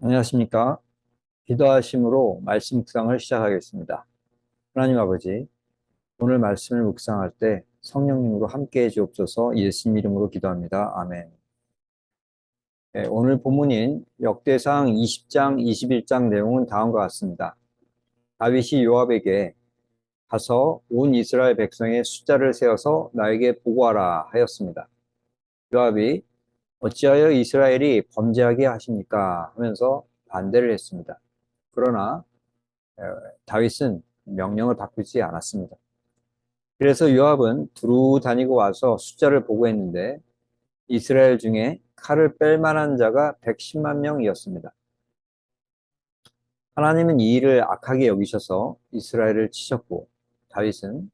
안녕하십니까? 기도하심으로 말씀 묵상을 시작하겠습니다. 하나님 아버지, 오늘 말씀을 묵상할 때 성령님으로 함께 해 주옵소서. 예수님 이름으로 기도합니다. 아멘. 네, 오늘 본문인 역대상 20장, 21장 내용은 다음과 같습니다. 다윗이 요압에게 가서 온 이스라엘 백성의 숫자를 세어서 나에게 보고하라 하였습니다. 요압이 어찌하여 이스라엘이 범죄하게 하십니까? 하면서 반대를 했습니다. 그러나 다윗은 명령을 바꾸지 않았습니다. 그래서 요압은 두루 다니고 와서 숫자를 보고했는데 이스라엘 중에 칼을 뺄 만한 자가 110만 명이었습니다. 하나님은 이 일을 악하게 여기셔서 이스라엘을 치셨고 다윗은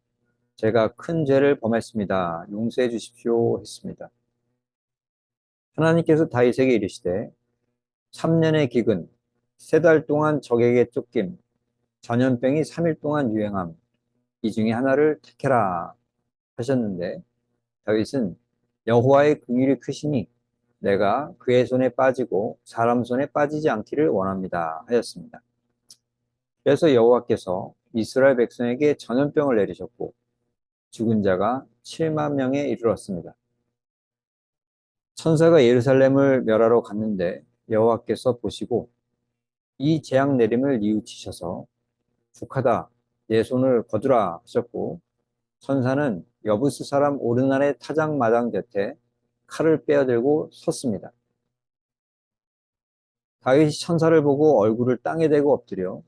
제가 큰 죄를 범했습니다. 용서해 주십시오 했습니다. 하나님께서 다윗에게 이르시되 3년의 기근, 3달 동안 적에게 쫓김, 전염병이 3일 동안 유행함, 이 중에 하나를 택해라 하셨는데 다윗은 여호와의 긍휼이 크시니 내가 그의 손에 빠지고 사람 손에 빠지지 않기를 원합니다 하였습니다. 그래서 여호와께서 이스라엘 백성에게 전염병을 내리셨고 죽은 자가 7만 명에 이르렀습니다. 천사가 예루살렘을 멸하러 갔는데 여호와께서 보시고 이 재앙 내림을 뉘우치셔서 북하다 내 손을 거두라 하셨고 천사는 여부스 사람 오르난의 타작마당 곁에 칼을 빼어들고 섰습니다. 다윗이 천사를 보고 얼굴을 땅에 대고 엎드려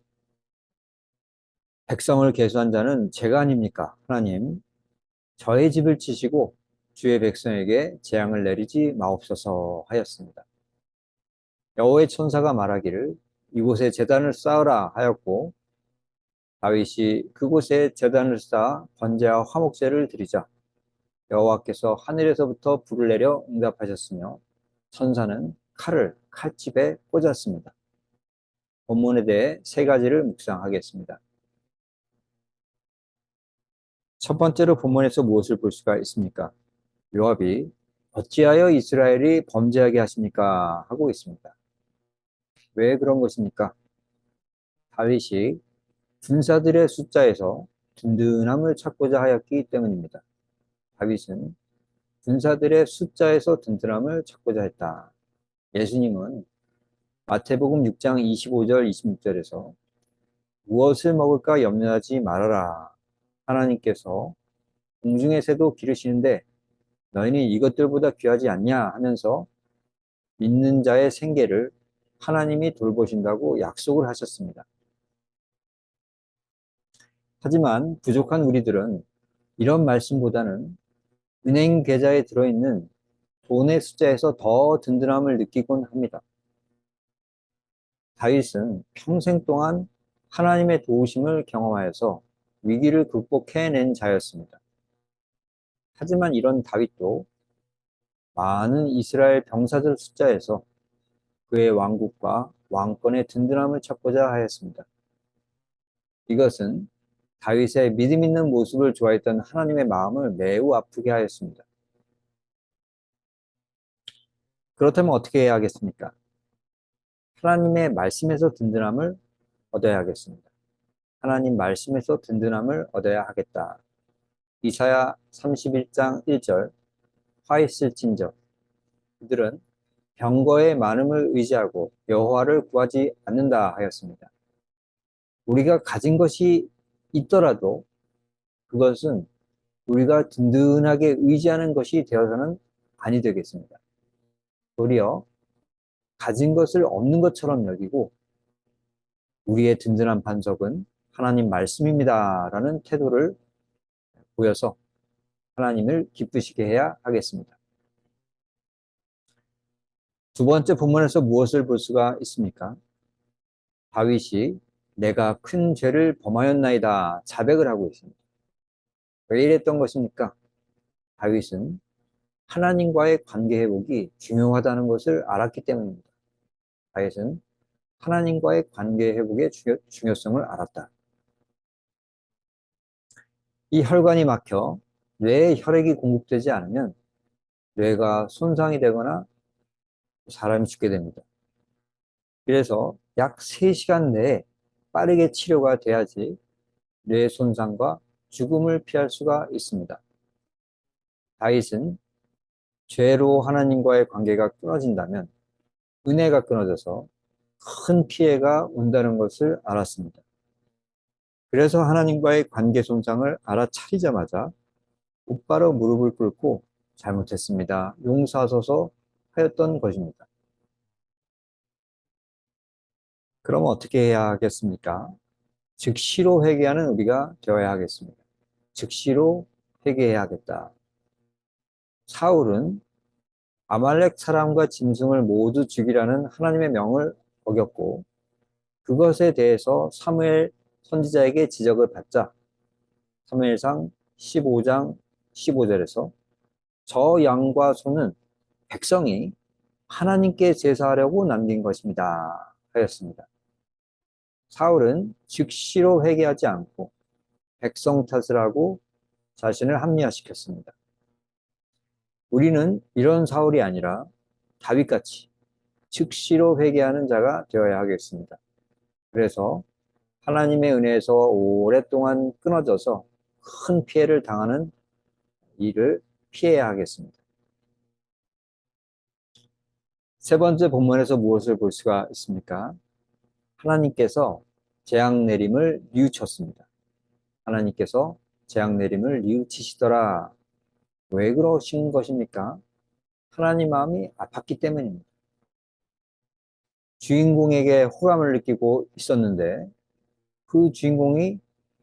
백성을 계수한 자는 제가 아닙니까? 하나님, 저의 집을 치시고 주의 백성에게 재앙을 내리지 마옵소서 하였습니다. 여호와의 천사가 말하기를 이곳에 제단을 쌓으라 하였고 다윗이 그곳에 제단을 쌓아 번제와 화목제를 드리자 여호와께서 하늘에서부터 불을 내려 응답하셨으며 천사는 칼을 칼집에 꽂았습니다. 본문에 대해 세 가지를 묵상하겠습니다. 첫 번째로 본문에서 무엇을 볼 수가 있습니까? 요압이 어찌하여 이스라엘이 범죄하게 하십니까? 하고 있습니다. 왜 그런 것입니까? 다윗이 군사들의 숫자에서 든든함을 찾고자 하였기 때문입니다. 다윗은 군사들의 숫자에서 든든함을 찾고자 했다. 예수님은 마태복음 6장 25절 26절에서 무엇을 먹을까 염려하지 말아라. 하나님께서 공중의 새도 기르시는데 너희는 이것들보다 귀하지 않냐 하면서 믿는 자의 생계를 하나님이 돌보신다고 약속을 하셨습니다. 하지만 부족한 우리들은 이런 말씀보다는 은행 계좌에 들어있는 돈의 숫자에서 더 든든함을 느끼곤 합니다. 다윗은 평생 동안 하나님의 도우심을 경험하여서 위기를 극복해낸 자였습니다. 하지만 이런 다윗도 많은 이스라엘 병사들 숫자에서 그의 왕국과 왕권의 든든함을 찾고자 하였습니다. 이것은 다윗의 믿음 있는 모습을 좋아했던 하나님의 마음을 매우 아프게 하였습니다. 그렇다면 어떻게 해야 하겠습니까? 하나님의 말씀에서 든든함을 얻어야 하겠습니다. 하나님 말씀에서 든든함을 얻어야 하겠다. 이사야 31장 1절 화 있을진저 그들은 병거의 많음을 의지하고 여호와를 구하지 않는다 하였습니다. 우리가 가진 것이 있더라도 그것은 우리가 든든하게 의지하는 것이 되어서는 아니 되겠습니다. 도리어 가진 것을 없는 것처럼 여기고 우리의 든든한 반석은 하나님 말씀입니다. 라는 태도를 보여서 하나님을 기쁘시게 해야 하겠습니다. 두 번째 본문에서 무엇을 볼 수가 있습니까? 다윗이 내가 큰 죄를 범하였나이다 자백을 하고 있습니다. 왜 이랬던 것입니까? 다윗은 하나님과의 관계 회복이 중요하다는 것을 알았기 때문입니다. 다윗은 하나님과의 관계 회복의 중요성을 알았다. 이 혈관이 막혀 뇌에 혈액이 공급되지 않으면 뇌가 손상이 되거나 사람이 죽게 됩니다. 그래서 약 3시간 내에 빠르게 치료가 돼야지 뇌 손상과 죽음을 피할 수가 있습니다. 다윗은 죄로 하나님과의 관계가 끊어진다면 은혜가 끊어져서 큰 피해가 온다는 것을 알았습니다. 그래서 하나님과의 관계 손상을 알아차리자마자 곧바로 무릎을 꿇고 잘못했습니다, 용서하소서 하였던 것입니다. 그럼 어떻게 해야 하겠습니까? 즉시로 회개하는 우리가 되어야 하겠습니다. 즉시로 회개해야겠다. 사울은 아말렉 사람과 짐승을 모두 죽이라는 하나님의 명을 어겼고 그것에 대해서 사무엘 선지자에게 지적을 받자 사무엘상 15장 15절에서 저 양과 소는 백성이 하나님께 제사하려고 남긴 것입니다 하였습니다. 사울은 즉시로 회개하지 않고 백성 탓을 하고 자신을 합리화시켰습니다. 우리는 이런 사울이 아니라 다윗같이 즉시로 회개하는 자가 되어야 하겠습니다. 그래서 하나님의 은혜에서 오랫동안 끊어져서 큰 피해를 당하는 일을 피해야 하겠습니다. 세 번째 본문에서 무엇을 볼 수가 있습니까? 하나님께서 재앙 내림을 뉘우쳤습니다. 하나님께서 재앙 내림을 뉘우치시더라. 왜 그러신 것입니까? 하나님 마음이 아팠기 때문입니다. 주인공에게 호감을 느끼고 있었는데 그 주인공이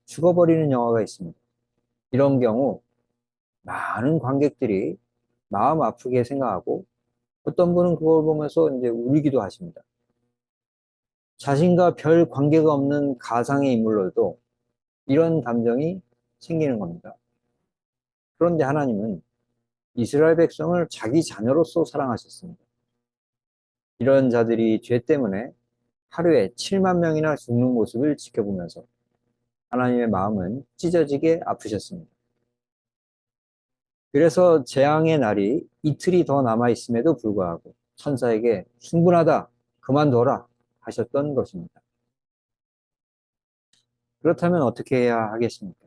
죽어버리는 영화가 있습니다. 이런 경우 많은 관객들이 마음 아프게 생각하고 어떤 분은 그걸 보면서 이제 울기도 하십니다. 자신과 별 관계가 없는 가상의 인물로도 이런 감정이 생기는 겁니다. 그런데 하나님은 이스라엘 백성을 자기 자녀로서 사랑하셨습니다. 이런 자들이 죄 때문에 하루에 7만 명이나 죽는 모습을 지켜보면서 하나님의 마음은 찢어지게 아프셨습니다. 그래서 재앙의 날이 이틀이 더 남아있음에도 불구하고 천사에게 충분하다, 그만둬라 하셨던 것입니다. 그렇다면 어떻게 해야 하겠습니까?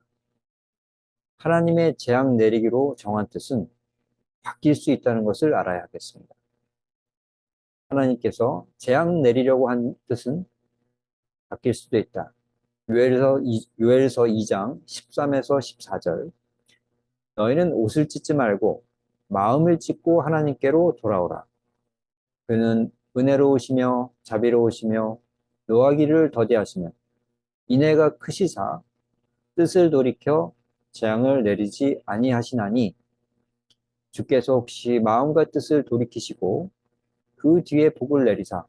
하나님의 재앙 내리기로 정한 뜻은 바뀔 수 있다는 것을 알아야 하겠습니다. 하나님께서 재앙 내리려고 한 뜻은 바뀔 수도 있다. 요엘서 2장 13에서 14절 너희는 옷을 찢지 말고 마음을 찢고 하나님께로 돌아오라. 그는 은혜로우시며 자비로우시며 노하기를 더디하시며 인애가 크시사 뜻을 돌이켜 재앙을 내리지 아니하시나니 주께서 혹시 마음과 뜻을 돌이키시고 그 뒤에 복을 내리사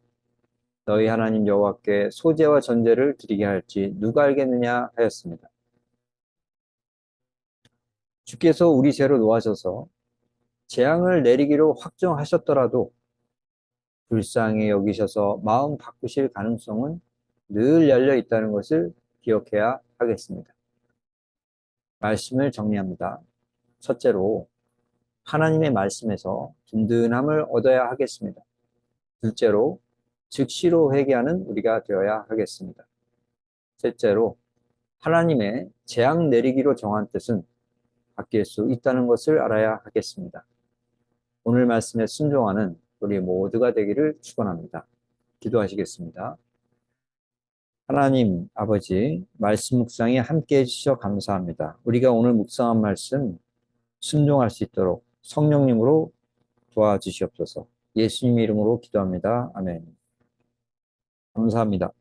너희 하나님 여호와께 소제와 전제를 드리게 할지 누가 알겠느냐 하였습니다. 주께서 우리 죄로 노하셔서 재앙을 내리기로 확정하셨더라도 불쌍히 여기셔서 마음 바꾸실 가능성은 늘 열려 있다는 것을 기억해야 하겠습니다. 말씀을 정리합니다. 첫째로 하나님의 말씀에서 든든함을 얻어야 하겠습니다. 둘째로 즉시로 회개하는 우리가 되어야 하겠습니다. 셋째로 하나님의 재앙 내리기로 정한 뜻은 바뀔 수 있다는 것을 알아야 하겠습니다. 오늘 말씀에 순종하는 우리 모두가 되기를 축원합니다. 기도하시겠습니다. 하나님 아버지, 말씀 묵상에 함께 해주셔서 감사합니다. 우리가 오늘 묵상한 말씀 순종할 수 있도록 성령님으로 도와주시옵소서. 예수님 이름으로 기도합니다. 아멘. 감사합니다.